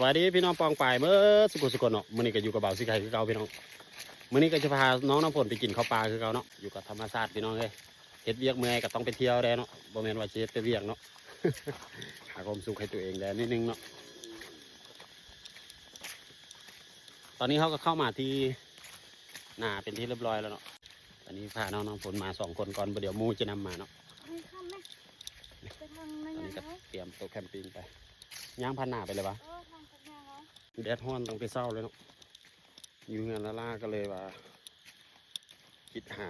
วัสดีพี่น้องปองป่ายเมื่อสุกเนาะมื้อนี้ก็อยู่กับบ่าวสิไข่คือเก่าพี่น้องมื้อนี้ก็จะพาน้องน้ำฝนไปกินข้าวปลาคือเก่าเนาะอยู่กับธรรมชาติพี่น้องเลยเฮ็ดเวียกเมื่อยก็ต้องไปเที่ยวได้เนาะบ่แม่นว่าสิเฮ็ดแต่เวียกเนาะ หาความสุขให้ตัวเองได้นิดนึงเนาะตอนนี้เขาก็เข้ามาที่นาเป็นที่เรียบร้อยแล้วเนาะตอนนี้พาน้องน้ำฝนมา2 คนก่อนเดี๋ยวมูจะนำมาเนาะตอนนี้ก็เตรียมโต๊ะแคมปิ้งไปย่างพันหน้าไปเลยวะแดดฮ้อนต้องไปเศร้าเลยเนาะอยู่งานละล่าก็เลยว่าคิดหา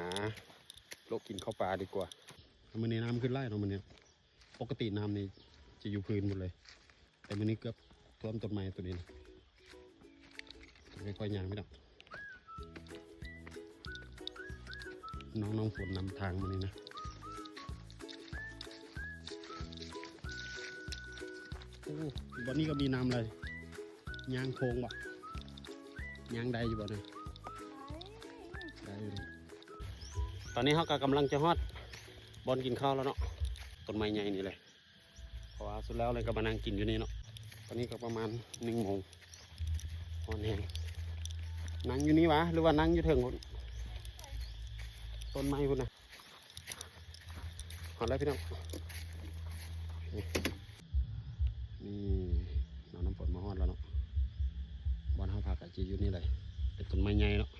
โลกกินข้าวปลาดีกว่ามื้อนี้น้ำขึ้นไล่เนาะมื้อนี้ปกติน้ำนี่จะอยู่พื้นหมดเลยแต่มื้อนี้เกือบท่วมต้นไม้ตัวนี้นะค่อยๆย่างไม่ได้น้องฝนนำทางมื้อนี้นะโอ้วันนี้ก็มีน้ำเลยย่างโพงบ่ย่างได้อยู่บ่เนี่ยได้อยู่ตอนนี้เขาก็กำลังจะฮอดบอลกินข้าวแล้วเนาะต้นไม้ใหญ่นี่เลยเพราะว่าสุดแล้วเลยก็มานั่งกินอยู่นี่เนาะตอนนี้ก็ประมาณ1 โมงฮอนแห้งนั่งอยู่นี่วะหรือว่านั่งอยู่เถิงคนต้นไม้คนน่ะฮอดแล้วพี่น้องนี่น้องน้ำฝนมาฮอดแล้วเนาะบอลห้าพักกับจีอยู่นี่เลยเป็นต้นไม้ใหญ่เนาะ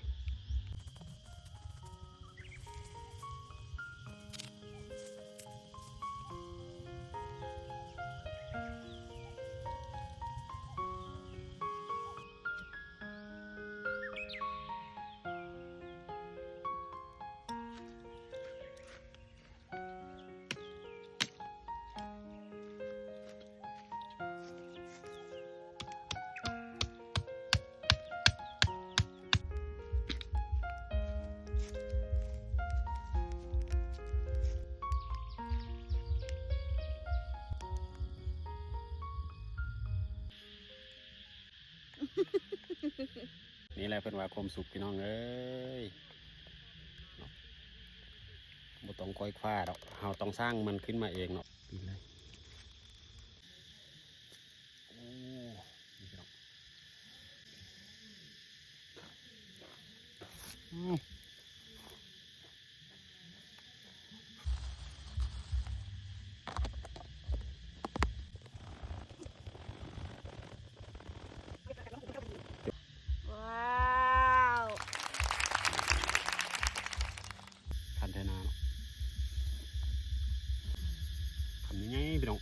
นี่แหละเป็นว่าความสุขพี่น้องเอ้ยบ่ต้องค่อยคว้าดอกเราต้องสร้างมันขึ้นมาเองเนาะปีนเลยโอ้นี่พี่น้องว้าว ทันเทนาเนาะทำยังไงพี่น้อง